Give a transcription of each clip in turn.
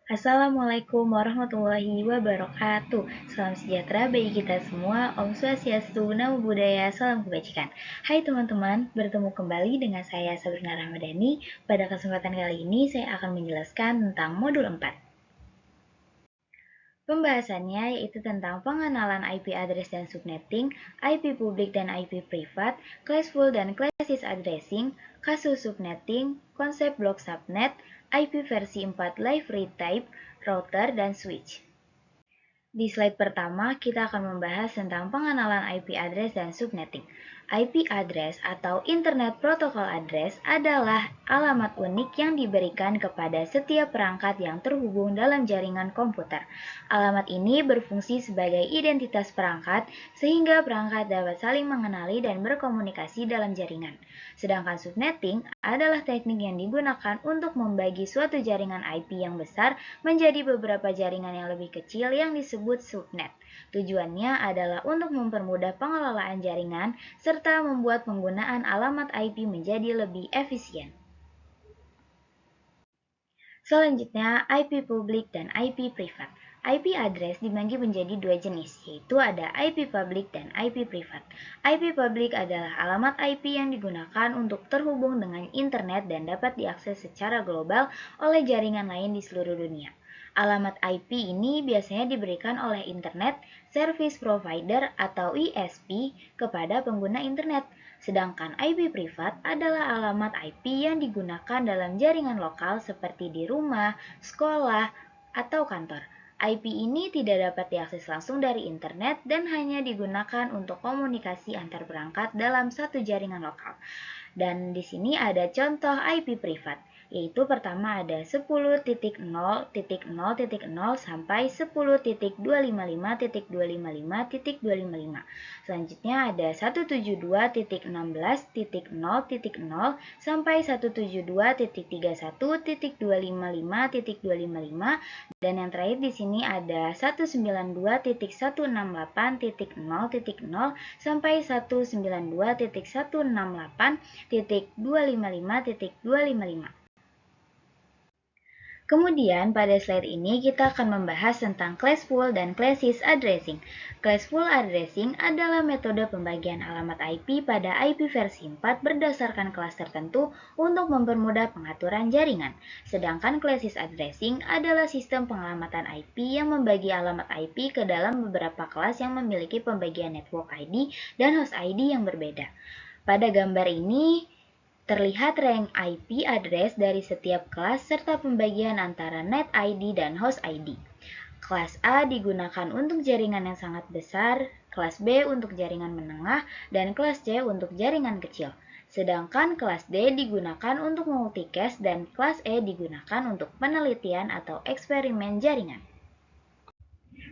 Assalamualaikum warahmatullahi wabarakatuh. Salam sejahtera bagi kita semua. Om Swastiastu, Namo Buddhaya, salam kebajikan. Hai teman-teman, bertemu kembali dengan saya Sabrina Ramadhani. Pada kesempatan kali ini saya akan menjelaskan tentang modul 4. Pembahasannya yaitu tentang pengenalan IP address dan subnetting, IP publik dan IP privat, classful dan classes addressing, kasus subnetting, konsep blok subnet, IP versi 4 live read type, router, dan switch. Di slide pertama, kita akan membahas tentang pengenalan IP address dan subnetting. IP address atau Internet Protocol Address adalah alamat unik yang diberikan kepada setiap perangkat yang terhubung dalam jaringan komputer. Alamat ini berfungsi sebagai identitas perangkat sehingga perangkat dapat saling mengenali dan berkomunikasi dalam jaringan. Sedangkan subnetting adalah teknik yang digunakan untuk membagi suatu jaringan IP yang besar menjadi beberapa jaringan yang lebih kecil yang disebut subnet. Tujuannya adalah untuk mempermudah pengelolaan jaringan serta membuat penggunaan alamat IP menjadi lebih efisien. Selanjutnya, IP publik dan IP privat. IP address dibagi menjadi dua jenis, yaitu ada IP publik dan IP privat. IP publik adalah alamat IP yang digunakan untuk terhubung dengan internet dan dapat diakses secara global oleh jaringan lain di seluruh dunia. Alamat IP ini biasanya diberikan oleh Internet Service Provider atau ISP kepada pengguna internet. Sedangkan IP privat adalah alamat IP yang digunakan dalam jaringan lokal seperti di rumah, sekolah, atau kantor. IP ini tidak dapat diakses langsung dari internet dan hanya digunakan untuk komunikasi antar perangkat dalam satu jaringan lokal. Dan di sini ada contoh IP privat, yaitu pertama ada 10.0.0.0 sampai 10.255.255.255. Selanjutnya ada 172.16.0.0 sampai 172.31.255.255 dan yang terakhir di sini ada 192.168.0.0 sampai 192.168.255.255. Kemudian pada slide ini kita akan membahas tentang classful dan classes addressing. Classful addressing adalah metode pembagian alamat IP pada IP versi 4 berdasarkan kelas tertentu untuk mempermudah pengaturan jaringan. Sedangkan classes addressing adalah sistem pengalamatan IP yang membagi alamat IP ke dalam beberapa kelas yang memiliki pembagian network ID dan host ID yang berbeda. Pada gambar ini, terlihat rank IP address dari setiap kelas serta pembagian antara net ID dan host ID. Kelas A digunakan untuk jaringan yang sangat besar, kelas B untuk jaringan menengah, dan kelas C untuk jaringan kecil. Sedangkan kelas D digunakan untuk multicast dan kelas E digunakan untuk penelitian atau eksperimen jaringan.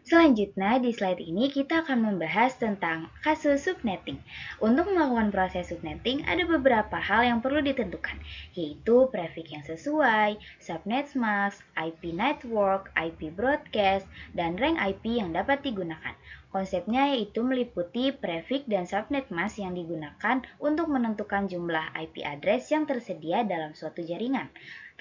Selanjutnya, di slide ini kita akan membahas tentang kasus subnetting. Untuk melakukan proses subnetting, ada beberapa hal yang perlu ditentukan, yaitu prefix yang sesuai, subnet mask, IP network, IP broadcast, dan rank IP yang dapat digunakan. Konsepnya yaitu meliputi prefix dan subnet mask yang digunakan untuk menentukan jumlah IP address yang tersedia dalam suatu jaringan.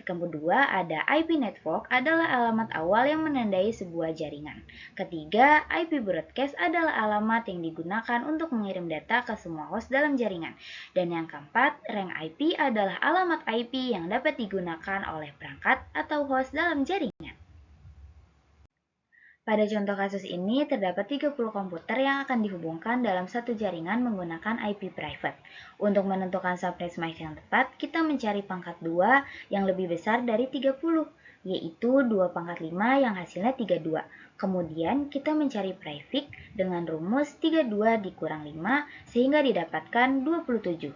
Kedua, ada IP network adalah alamat awal yang menandai sebuah jaringan. Ketiga, IP broadcast adalah alamat yang digunakan untuk mengirim data ke semua host dalam jaringan. Dan yang keempat, rank IP adalah alamat IP yang dapat digunakan oleh perangkat atau host dalam jaringan. Pada contoh kasus ini, terdapat 30 komputer yang akan dihubungkan dalam satu jaringan menggunakan IP private. Untuk menentukan subnet mask yang tepat, kita mencari pangkat 2 yang lebih besar dari 30, yaitu 2 pangkat 5 yang hasilnya 32. Kemudian, kita mencari prefix dengan rumus 32 dikurang 5 sehingga didapatkan 27.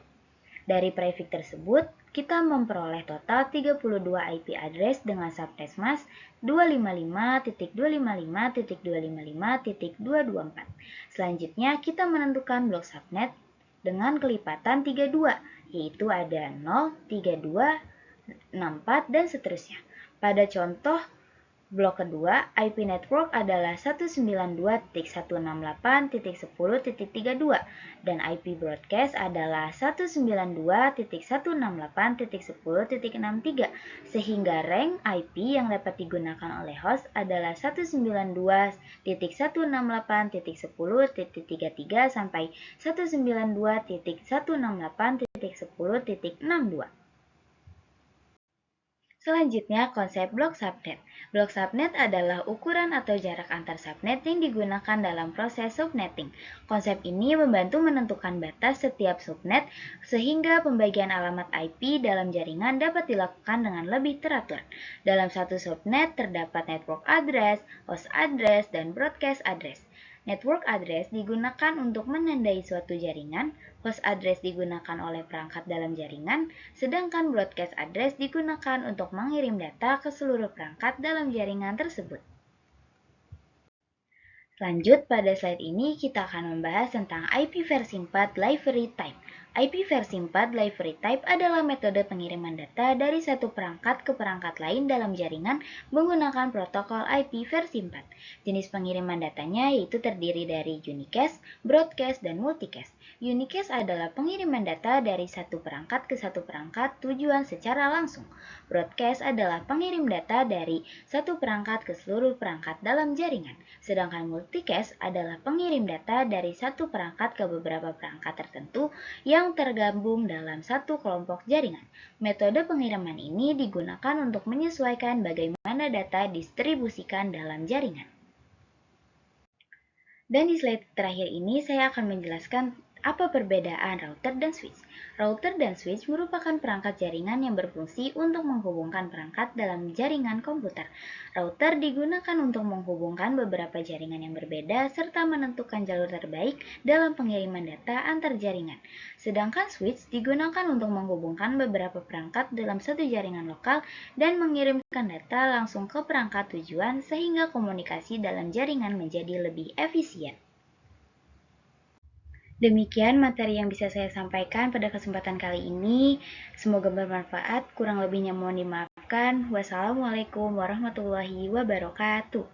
Dari prefix tersebut, kita memperoleh total 32 IP address dengan subnet mask 255.255.255.224. Selanjutnya, kita menentukan blok subnet dengan kelipatan 32, yaitu ada 0, 32, 64, dan seterusnya. Pada contoh Blok kedua, IP network adalah 192.168.10.32 dan IP broadcast adalah 192.168.10.63 sehingga range IP yang dapat digunakan oleh host adalah 192.168.10.33 sampai 192.168.10.62. Selanjutnya, konsep blok subnet. Blok subnet adalah ukuran atau jarak antar subnet yang digunakan dalam proses subnetting. Konsep ini membantu menentukan batas setiap subnet sehingga pembagian alamat IP dalam jaringan dapat dilakukan dengan lebih teratur. Dalam satu subnet terdapat network address, host address, dan broadcast address. Network address digunakan untuk menandai suatu jaringan, host address digunakan oleh perangkat dalam jaringan, sedangkan broadcast address digunakan untuk mengirim data ke seluruh perangkat dalam jaringan tersebut. Lanjut, pada slide ini kita akan membahas tentang IP versi 4 Livery Type. IP versi 4 Livery Type adalah metode pengiriman data dari satu perangkat ke perangkat lain dalam jaringan menggunakan protokol IP versi 4. Jenis pengiriman datanya yaitu terdiri dari unicast, broadcast, dan multicast. Unicast adalah pengiriman data dari satu perangkat ke satu perangkat tujuan secara langsung. Broadcast adalah pengirim data dari satu perangkat ke seluruh perangkat dalam jaringan. Sedangkan multicast adalah pengirim data dari satu perangkat ke beberapa perangkat tertentu yang tergabung dalam satu kelompok jaringan. Metode pengiriman ini digunakan untuk menyesuaikan bagaimana data distribusikan dalam jaringan. Dan di slide terakhir ini saya akan menjelaskan apa perbedaan router dan switch. Router dan switch merupakan perangkat jaringan yang berfungsi untuk menghubungkan perangkat dalam jaringan komputer. Router digunakan untuk menghubungkan beberapa jaringan yang berbeda serta menentukan jalur terbaik dalam pengiriman data antar jaringan. Sedangkan switch digunakan untuk menghubungkan beberapa perangkat dalam satu jaringan lokal dan mengirimkan data langsung ke perangkat tujuan sehingga komunikasi dalam jaringan menjadi lebih efisien. Demikian materi yang bisa saya sampaikan pada kesempatan kali ini. Semoga bermanfaat, kurang lebihnya mohon dimaafkan. Wassalamualaikum warahmatullahi wabarakatuh.